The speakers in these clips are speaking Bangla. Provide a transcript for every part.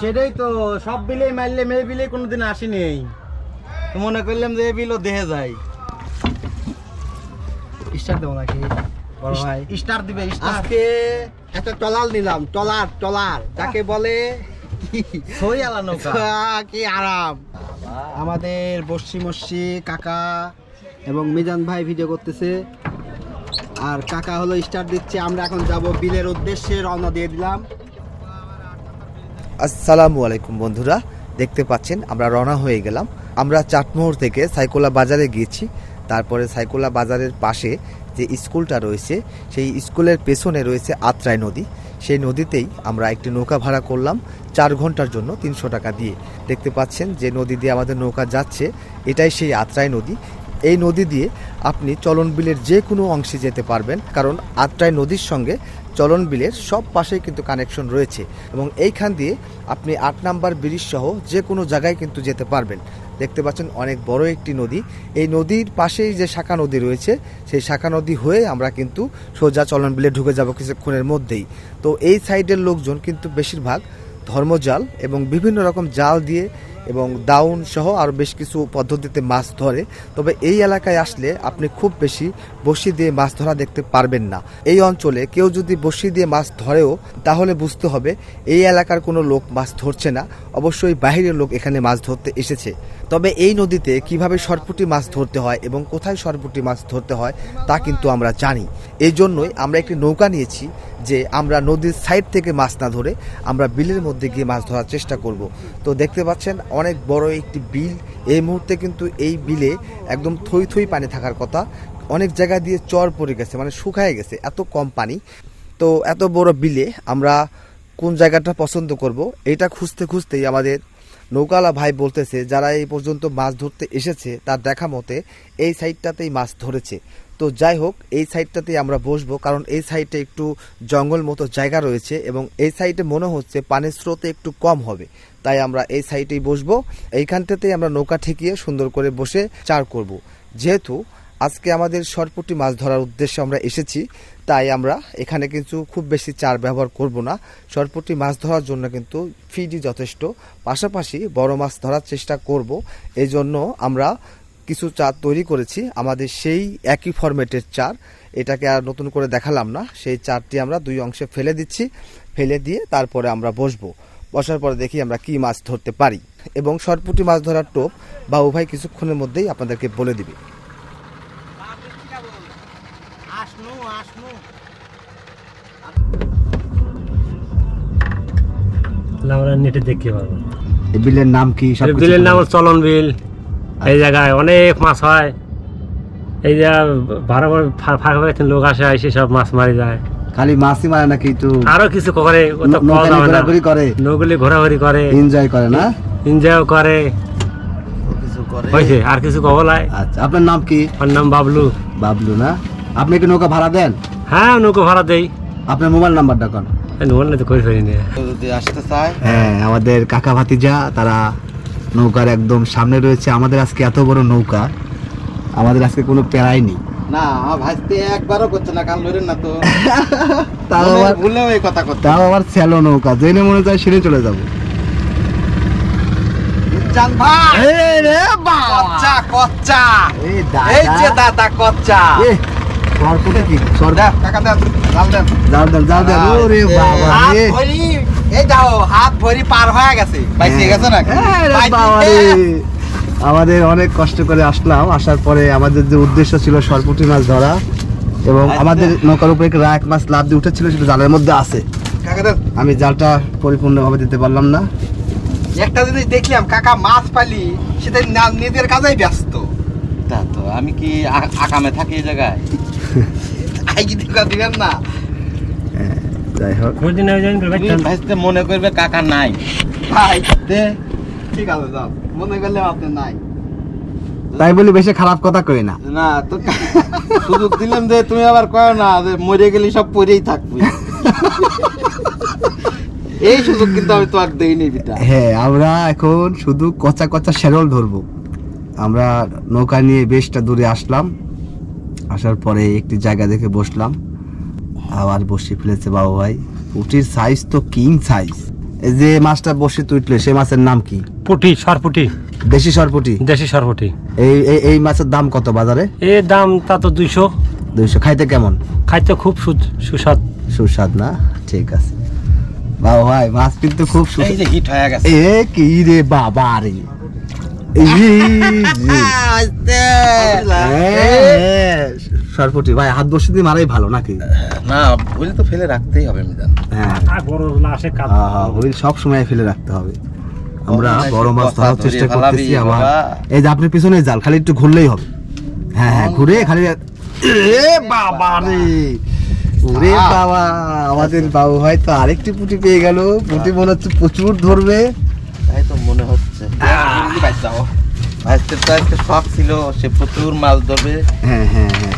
সেটাই তো, সব বিলে মারলে মেয়ে বিলে কোনোদিন আসেনি, মনে করলাম যে বিলও দেখে যায়। স্টার দেবো নাকি বড় ভাই? স্টার দিবে। আজকে একটা টলার নিলাম, টলার যাকে বলে সই আলা নৌকা, কি আরাম। আমাদের বর্ষি মর্ষি কাকা এবং মিজান ভাই ভিডিও করতেছে, আর কাকা হলো স্টার দিচ্ছে। আমরা এখন যাব বিলের উদ্দেশ্যে, রওনা দিয়ে দিলাম। আসসালামু আলাইকুম বন্ধুরা, দেখতে পাচ্ছেন আমরা রওনা হয়ে গেলাম। আমরা চাটমোহর থেকে সাইকোলা বাজারে গিয়েছি। তারপরে সাইকোলা বাজারের পাশে যে স্কুলটা রয়েছে, সেই স্কুলের পেছনে রয়েছে আত্রাই নদী। সেই নদীতেই আমরা একটি নৌকা ভাড়া করলাম 4 ঘন্টার জন্য 300 টাকা দিয়ে। দেখতে পাচ্ছেন যে নদী দিয়ে আমাদের নৌকা যাচ্ছে, এটাই সেই আত্রাই নদী। এই নদী দিয়ে আপনি চলন বিলের যে কোনো অংশে যেতে পারবেন, কারণ আত্রাই নদীর সঙ্গে চলন বিলের সব পাশেই কিন্তু কানেকশন রয়েছে, এবং এইখান দিয়ে আপনি 8 নাম্বার ব্রিজ সহ যে কোনো জায়গায় কিন্তু যেতে পারবেন। দেখতে পাচ্ছেন অনেক বড় একটি নদী। এই নদীর পাশেই যে শাখা নদী রয়েছে, সেই শাখা নদী হয়ে আমরা কিন্তু সোজা চলন বিলে ঢুকে যাব কিছুক্ষণের মধ্যেই। তো এই সাইডের লোকজন কিন্তু বেশিরভাগ ধর্মজাল এবং বিভিন্ন রকম জাল দিয়ে এবং দাউন সহ আরও বেশ কিছু পদ্ধতিতে মাছ ধরে। তবে এই এলাকায় আসলে আপনি খুব বেশি বড়শি দিয়ে মাছ ধরা দেখতে পারবেন না। এই অঞ্চলে কেউ যদি বড়শি দিয়ে মাছ ধরেও, তাহলে বুঝতে হবে এই এলাকার কোনো লোক মাছ ধরছে না, অবশ্যই বাইরের লোক এখানে মাছ ধরতে এসেছে। তবে এই নদীতে কিভাবে সরপুঁটি মাছ ধরতে হয় এবং কোথায় সরপুঁটি মাছ ধরতে হয় তা কিন্তু আমরা জানি। এই জন্যই আমরা একটি নৌকা নিয়েছি, যে আমরা নদীর সাইড থেকে মাছ না ধরে আমরা বিলের মধ্যে গিয়ে মাছ ধরার চেষ্টা করব। তো দেখতে পাচ্ছেন অনেক বড় একটি বিল। এই মুহূর্তে কিন্তু এই বিলে একদম থই থই পানি থাকার কথা, অনেক জায়গা দিয়ে চর পড়ে গেছে, মানে শুকায় গেছে, এত কম পানি। তো এত বড় বিলে আমরা কোন জায়গাটা পছন্দ করব, এটা খুঁজতে খুঁজতেই আমাদের নৌকাওয়ালা ভাই বলতেছে যারা এই পর্যন্ত মাছ ধরতে এসেছে তার দেখা মতে এই সাইডটাতেই মাছ ধরেছে। তো যাই হোক, এই সাইডটাতেই আমরা বসবো, কারণ এই সাইডে একটু জঙ্গল মতো জায়গা রয়েছে এবং এই সাইডে মনে হচ্ছে পানির স্রোতে একটু কম হবে, তাই আমরা এই সাইডেই বসবো। এইখানটাতেই আমরা নৌকা ঠেকিয়ে সুন্দর করে বসে চার করব। যেহেতু আজকে আমাদের সরপুঁটি মাছ ধরার উদ্দেশ্যে আমরা এসেছি, তাই আমরা এখানে কিন্তু খুব বেশি চার ব্যবহার করব না। সরপুঁটি মাছ ধরার জন্য কিন্তু ফিডই যথেষ্ট, পাশাপাশি বড় মাছ ধরার চেষ্টা করব। এই জন্য আমরা কিছু চার তৈরি করেছি, আমাদের সেই একই ফরম্যাটের চার, এটাকে আর নতুন করে দেখালাম না। সেই চারটি আমরা 2 অংশে ফেলে দিচ্ছি, ফেলে দিয়ে তারপরে আমরা বসবো। বসার পরে দেখি আমরা কি মাছ ধরতে পারি, এবং সরপুঁটি মাছ ধরার টোপ বাবু ভাই কিছুক্ষণের মধ্যেই আপনাদেরকে বলে দিবে। আমরা নেটে দেখতে পারবো। এই বিলের নাম কি? বিলের নাম চলন বিল। এই জায়গায় অনেক মাছ হয়। এই যে ফাঁকা লোক আসে, এসে সব মাছ মারি যায়। খালি মাছই মারে নাকি একটু আরো কিছু করে, ঘোরাঘুরি করে, নৌগুলি ঘোরাঘুরি করে, এনজয় করে না? এনজয় করে হয়েছে, আর কিছু কবলায়। আচ্ছা, আপনার নাম কি? আমার নাম বাবলু। বাবলু না? আপনি কি নৌকা ভাড়া দেন? হ্যাঁ, নৌকা ভাড়া দেই। আপনার মোবাইল নাম্বারটা কোন? হ্যাঁ, আমাদের কাকা ভাতিজা তারা নৌকার একদম সামনে রয়েছে। আমাদের আজকে এত বড় নৌকা, আমাদের আজকে কোনো প্যারাই নেই। না, ভাজতে একবারও করছে না, কাল লইলেন না তো। তাও আবার ভুলেও এই কথা করতে, তাও আবার স্যালো নৌকা, জেনে মনে চায় সেরে চলে যাবো। আমাদের অনেক কষ্ট করে আসলাম, আসার পরে আমাদের যে উদ্দেশ্য ছিল সরপুঁটি মাছ ধরা, এবং আমাদের নৌকার উপরে এক মাছ লাফ দিয়ে উঠেছিল, সেটা জালের মধ্যে আছে। আমি জালটা পরিপূর্ণভাবে দিতে পারলাম না। একটা জিনিস দেখলাম, কাকা মাছ পালি সেটা নিজের কাজেই ব্যস্ত। তা তো আমি কি আকামে থাকি এই জায়গায়? দিবেন না। যাই হোক, মনে করবে কাকা নাই, ঠিক আছে, যাও, মনে করলে আপনি নাই, তাই বলি বেশি খারাপ কথা কই না। না তো সুযোগ দিলাম যে তুমি আবার কয় না যে মরে গেলে সব পরেই থাকবে। এই সুযোগ কিন্তু আমি তো আর দেইনি বিটা। হ্যাঁ, আমরা এখন শুধু কচা কচা শেরল ধরবো। আমরা নৌকা নিয়ে বেশটা দূরে আসলাম, আসার পরে একটি জায়গা দেখে বসলাম। আবার বসে ফেলেছে বাবু ভাই। পুটির সাইজ তো কিং সাইজ। এই যে মাছটা বসে তুললে সেই মাছের নাম কি? পুটি, সরপুটি, দেশি সরপুটি। দেশি সরপুটি। এই মাছের দাম কত বাজারে? এর দাম তা তো 200। খাইতে কেমন? খাইতে খুব সুস্বাদ। সুস্বাদ না? ঠিক আছে বাবু ভাই, মাছ কিন্তু খুব এই সুস্বাদ। যে হিট হয়ে গেছে। এ কি রে বাবা রে, সরপুটি ভাই হাত বসে দিয়ে মারাই ভালো নাকি? না, ভুল তো ফেলে রাখতেই হবে মিজান। হ্যাঁ, বড় লাশে কাজ। হুইল সব সময় ফেলে রাখতে হবে। আমরা বড় মাছ কথা ধরার চেষ্টা ধরিয়ে ফেলাবি করতেছি। আবার বাবা। এই যে আপনার পিছনে জাল, খালি একটু ঘুরলেই হবে। হ্যাঁ হ্যাঁ, ঘুরে খালি। এ বাবা রে, ওরে বাবা, আমাদের বাবু ভাই তো আরেকটি পুঁটি পেয়ে গেল। পুঁটি মনে হচ্ছে প্রচুর ধরবে। তাই তো মনে হচ্ছে। ভাইস্তের তো একটা শখ ছিল, সে প্রচুর মাছ ধরবে। হ্যাঁ হ্যাঁ হ্যাঁ,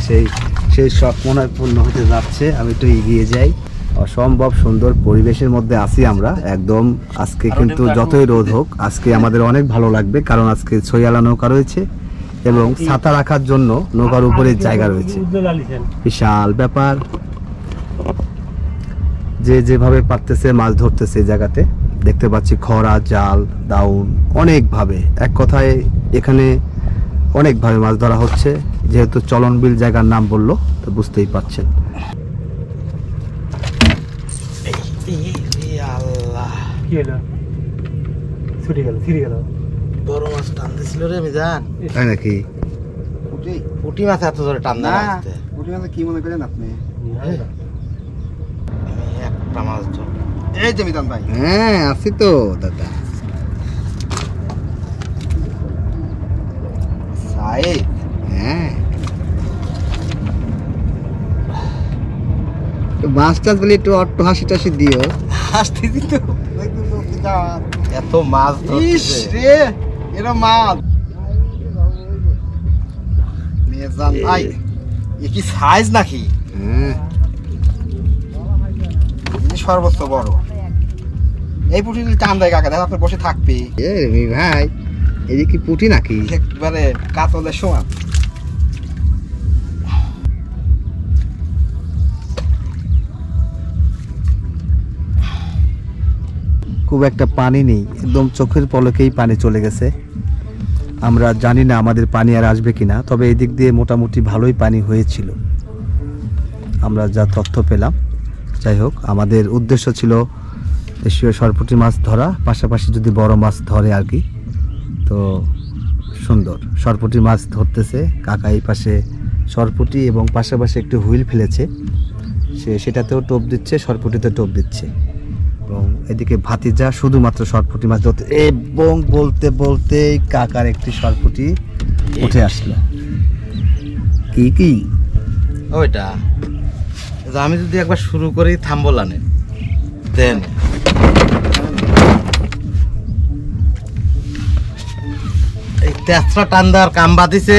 সেই শখ মনে হয় পূর্ণ হতে যাচ্ছে। আমি একটু এগিয়ে যাই। অসম্ভব সুন্দর পরিবেশের মধ্যে আছি আমরা একদম। আজকে কিন্তু যতই রোদ হোক, আজকে আমাদের অনেক ভালো লাগবে, কারণ আজকে ছইয়ালা নৌকা রয়েছে এবং ছাতা রাখার জন্য নৌকার উপরে জায়গা রয়েছে। বিশাল ব্যাপার। যে যেভাবে পারতেছে মাছ ধরতেছে এই জায়গাতে, দেখতে পাচ্ছি খরা, জাল, দাউন, অনেকভাবে, এক কথায় এখানে অনেকভাবে মাছ ধরা হচ্ছে। যেহেতু চলনবিল জায়গার নাম বললো, তো বুঝতেই পারছেন। কি হলো? ছুটি গেল, ফিরে গেল। বড় মাছ টানতেছিল রে মিজান। তাই নাকি? পুঁটি মাছ এত জোরে টানতে না। পুঁটি মাছ কি মনে করেন আপনি? একটা মাছ ধর। এই যে মিজান ভাই। হ্যাঁ, আছি তো দাদা। সাইদ। হ্যাঁ, মাছ টাছ বলে একটু অট্ট হাসি টাসি দিও। হাসতেছি তো। এত মাছ ইস ধরতেছে। রে, এরা মাছ। মিজান ভাই, এ কি সাইজ নাকি? হ্যাঁ, সর্বোচ্চ বড়। এই পুঁটি টান দেয় কাকা, দেখো আপনার বসে থাকবে। এ রে ভাই, এই যে কি পুঁটি নাকি? একবারে কাতলের সমান। খুব একটা পানি নেই, একদম চোখের পলকেই পানি চলে গেছে। আমরা জানি না আমাদের পানি আর আসবে কিনা, তবে এই দিক দিয়ে মোটামুটি ভালোই পানি হয়েছিল আমরা যা তথ্য পেলাম। যাই হোক, আমাদের উদ্দেশ্য ছিল দেশীয় সরপুঁটি মাছ ধরা, পাশাপাশি যদি বড় মাছ ধরে আর কি। তো সুন্দর সরপুঁটি মাছ ধরতেছে কাকা এই পাশে, সরপুঁটি এবং পাশাপাশি একটু হুইল ফেলেছে, সেটাতেও টোপ দিচ্ছে, সরপুঁটিতে টোপ দিচ্ছে। এবং এদিকে ভাতিজা শুধুমাত্র সরপুঁটি মাছ ধরতে, এবং বলতে বলতে কাকার একটি সরপুঁটি উঠে আসলো। কি কি ওইটা আমি যদি একবার শুরু করি থামবো লানে দেন। এই তেসরা টান্দার কাম বাদিছে,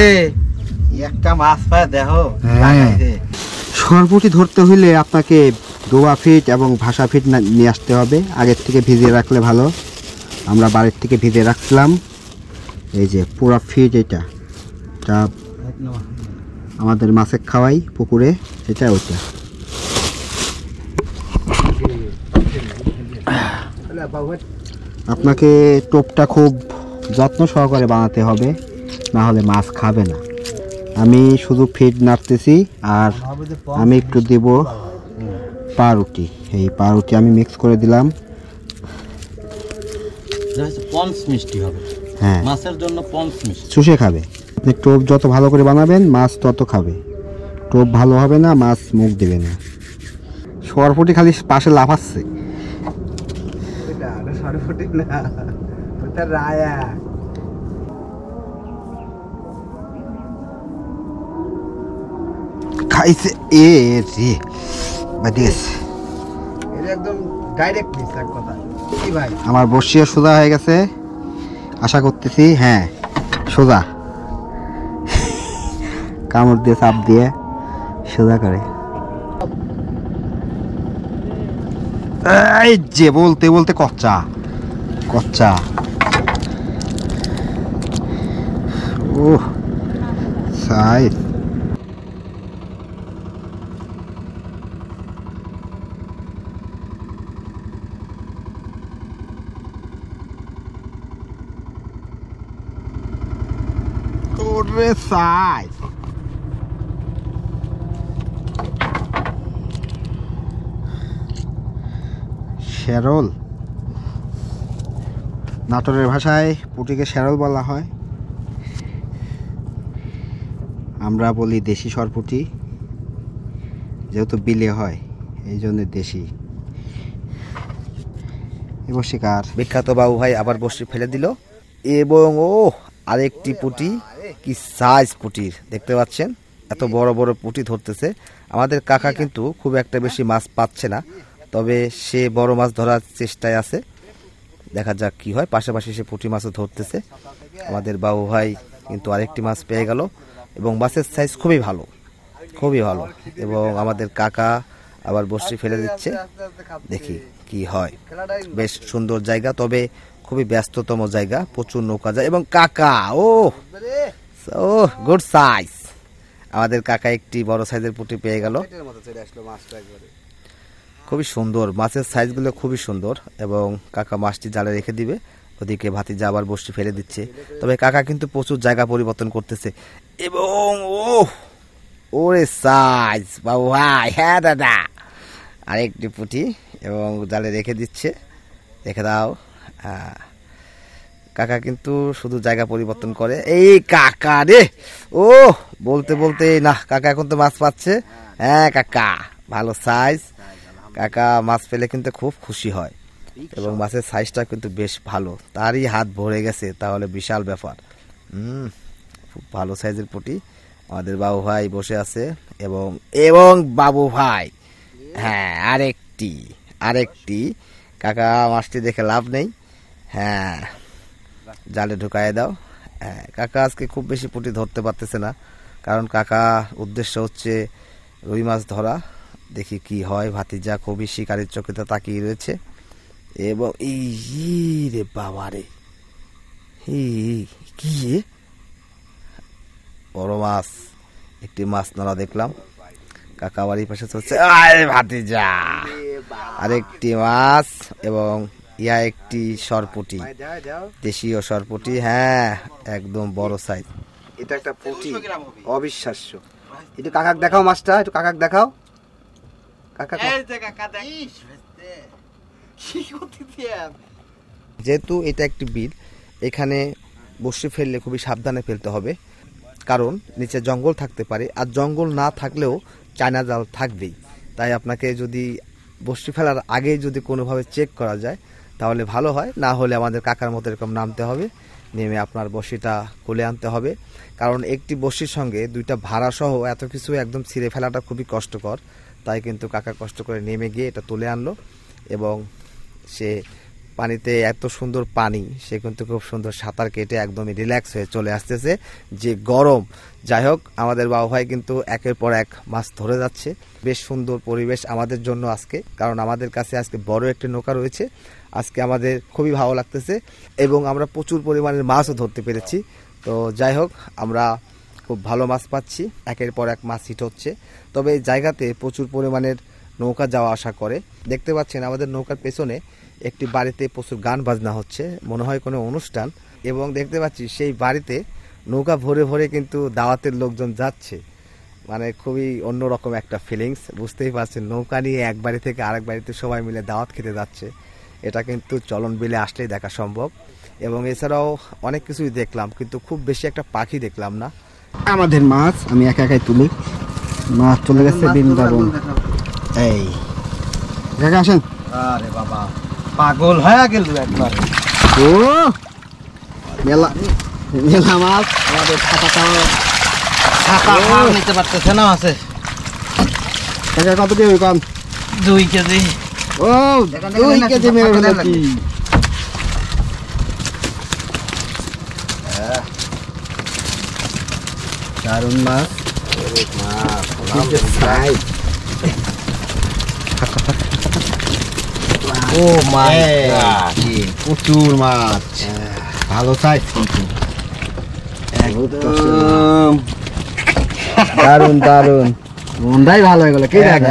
একটা মাছ পায় দেখো। হ্যাঁ, সরপুঁটি ধরতে হইলে আপনাকে ডোবা ফিট এবং ভাষা ফিট নিয়ে আসতে হবে। আগের থেকে ভিজিয়ে রাখলে ভালো। আমরা বাড়ির থেকে ভিজিয়ে রাখছিলাম। এই যে পুরা ফিট, এটা আমাদের মাছে খাওয়াই পুকুরে, এটা ওইটা। আপনাকে টোপটা খুব যত্ন সহকারে বানাতে হবে, না হলে মাছ খাবে না। আমি শুধু ফিড নাড়তেছি, আর আমি একটু দেব পাউরুটি। এই পাউরুটি আমি মিক্স করে দিলাম। পন্স মিষ্টি হবে, হ্যাঁ, মাছের জন্য পন্স মিষ্টি। চুষে খাবে। আপনি টোপ যত ভালো করে বানাবেন, মাছ তত খাবে। টোপ ভালো হবে না, মাছ মুখ দেবে না। সরপুঁটি খালি পাশে লাফাচ্ছে। খাইছে এ রে বাদিস, একদম ডাইরেক্ট মিস এক কথা। কি ভাই, আমার বসিয়া সোজা হয়ে গেছে, আশা করতেছি। হ্যাঁ, সোজা কামড় দিয়ে চাপ দিয়ে সোজা করে। এই যে বলতে বলতে কচ্চা কচ্চা। ও সাই, সাইজ শেরল, নাটোরের ভাষায় পুঁটিকে শেরল বলা হয়, আমরা বলি দেশি সরপুঁটি, যেহেতু বিলে হয় এই জন্য দেশি। এবার শিকার বিখ্যাত বাবু ভাই আবার বসে ফেলে দিল এবং ও আরেকটি পুঁটি, কি সাইজ পুঁটির দেখতে পাচ্ছেন, এত বড় বড় পুঁটি ধরতেছে। আমাদের কাকা কিন্তু খুব একটা বেশি মাছ পাচ্ছে না, তবে সে বড় মাছ ধরার চেষ্টায় আছে, দেখা যাক কি হয়। পাশাপাশি সে পুঁটি মাছও ধরতেছে। আমাদের বাবু ভাই কিন্তু আরেকটি মাছ পেয়ে গেল এবং মাছের সাইজ খুবই ভালো, খুবই ভালো। এবং আমাদের কাকা আবার বসে ফেলে দিচ্ছে, দেখি কি হয়। বেশ সুন্দর জায়গা, তবে খুবই ব্যস্ততম জায়গা, প্রচুর নৌকা যায়। এবং কাকা ও গুড সাইজ, আমাদের কাকা একটি বড় সাইজের পুঁটি পেয়ে গেল, খুবই সুন্দর। মাছের সাইজগুলো খুবই সুন্দর এবং কাকা মাছটি জালে রেখে দিবে। ওদিকে ভাতিজা আবার বসে ফেলে দিচ্ছে, তবে কাকা কিন্তু প্রচুর জায়গা পরিবর্তন করতেছে। এবং ওরে সাইজ বাবু ভাই, হ্যাঁ দাদা, আরেকটি পুঁটি এবং জালে রেখে দিচ্ছে, রেখে দাও। কাকা কিন্তু শুধু জায়গা পরিবর্তন করে। এই কাকা রে, ও বলতে বলতে না, কাকা এখন তো মাছ পাচ্ছে। হ্যাঁ কাকা, ভালো সাইজ। কাকা মাছ পেলে কিন্তু খুব খুশি হয় এবং মাছের সাইজটা কিন্তু বেশ ভালো, তারই হাত ভরে গেছে, তাহলে বিশাল ব্যাপার। খুব ভালো সাইজের পুঁটি। আমাদের বাবু ভাই বসে আছে এবং এবং বাবু ভাই, হ্যাঁ আরেকটি কাকা মাছটি দেখে লাভ নেই, হ্যাঁ জালে ঢুকায় দাও। হ্যাঁ কাকা আজকে খুব বেশি পুঁটি ধরতে পারতেছে না, কারণ কাকা উদ্দেশ্য হচ্ছে রুই মাছ ধরা। দেখি কি হয়। ভাতিজা খুবই শিকারের চোখেতে তাকিয়ে রয়েছে এবং এই রে বাবা রে, কি বড় মাছ, একটি মাছ নড়া দেখলাম। কাকা বাড়ির পাশে চলছে, আরে ভাতিজা আরেকটি মাছ এবং ইয়া একটি সরপুঁটি, দেশীয় সরপুঁটি, হ্যাঁ একদম বড় সাইজ। এটা একটা পুঁটি, অবিশ্বাস্য। একটু কাকাক দেখাও মাছটা, একটু কাকাক দেখাও। যেহেতু এটা একটি বিল, এখানে বসে ফেললে খুবই সাবধানে ফেলতে হবে, কারণ নিচে জঙ্গল থাকতে পারে, আর জঙ্গল না থাকলেও চায়না জাল থাকবেই। তাই আপনাকে যদি বসে ফেলার আগে যদি কোনোভাবে চেক করা যায় তাহলে ভালো হয়, না হলে আমাদের কাকার মতো এরকম নামতে হবে, নেমে আপনার বসিটা খুলে আনতে হবে। কারণ একটি বসির সঙ্গে দুইটা ভাড়া সহ এত কিছু একদম ছিঁড়ে ফেলাটা খুবই কষ্টকর। তাই কিন্তু কাকা কষ্ট করে নেমে গিয়ে এটা তুলে আনলো এবং সে পানিতে, এত সুন্দর পানি, সে কিন্তু খুব সুন্দর সাঁতার কেটে একদমই রিল্যাক্স হয়ে চলে আসতেছে। যে গরম, যাই হোক আমাদের বাবু ভাই কিন্তু একের পর এক মাছ ধরে যাচ্ছে। বেশ সুন্দর পরিবেশ আমাদের জন্য আজকে, কারণ আমাদের কাছে আজকে বড় একটি নৌকা রয়েছে। আজকে আমাদের খুবই ভালো লাগতেছে এবং আমরা প্রচুর পরিমাণের মাছও ধরতে পেরেছি। তো যাই হোক, আমরা খুব ভালো মাছ পাচ্ছি, একের পর এক মাছ হিট হচ্ছে। তবে এই জায়গাতে প্রচুর পরিমাণের নৌকা যাওয়া আসা করে। দেখতে পাচ্ছেন আমাদের নৌকার পেছনে একটি বাড়িতে প্রচুর গান বাজনা হচ্ছে, মনে হয় কোনো অনুষ্ঠান। এবং দেখতে পাচ্ছি সেই বাড়িতে নৌকা ভরে ভরে কিন্তু দাওয়াতের লোকজন যাচ্ছে, মানে খুবই অন্যরকম একটা ফিলিংস। বুঝতেই পারছেন, নৌকা নিয়ে এক বাড়ি থেকে আরেক বাড়িতে সবাই মিলে দাওয়াত খেতে যাচ্ছে। এটা কিন্তু চলন বিলে আসলেই দেখা সম্ভব। এবং এছাড়াও অনেক কিছুই দেখলাম, কিন্তু খুব বেশি একটা পাখি দেখলাম না। আমাদের মাছ আমি একা একাই তুলি, মাছ চলে গেছে বৃন্দাবন। এই কাকা আসেন। আরে বাবা, পাগল হয়ে গেল একবার। ও মেলা মেলা মাছ, আমাদের ছাতা নিতে পারতেছে না আছে। কাকা কত কেজি কম? 2 কেজি। ও 2 কেজি মেরে ফেলে কি? দারুণ মাছ, ও মাই গড, প্রচুর মাছ, ভালো সাইজ কিন্তু দারুণ দারুণ, মনটাই ভালো হয়ে গেল। কি দেখ,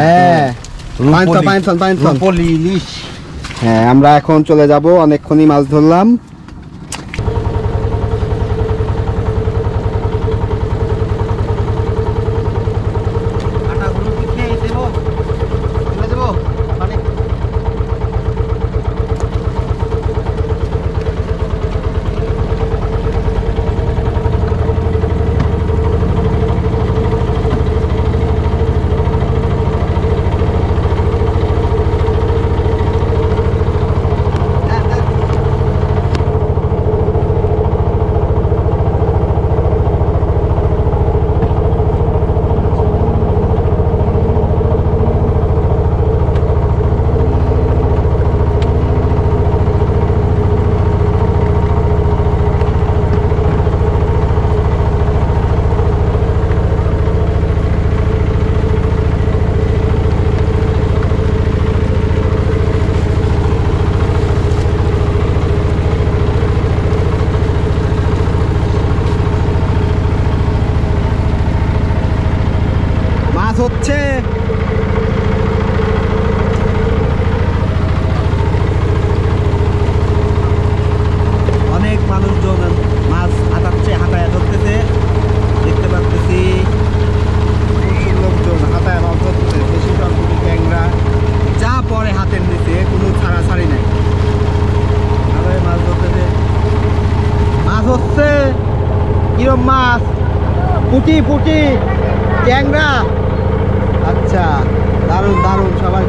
হ্যাঁ আমরা এখন চলে যাব, অনেকক্ষণই মাছ ধরলাম। পুঁটি পুঁটি ট্যাংরা। আচ্ছা, দারুণ দারুণ, সবার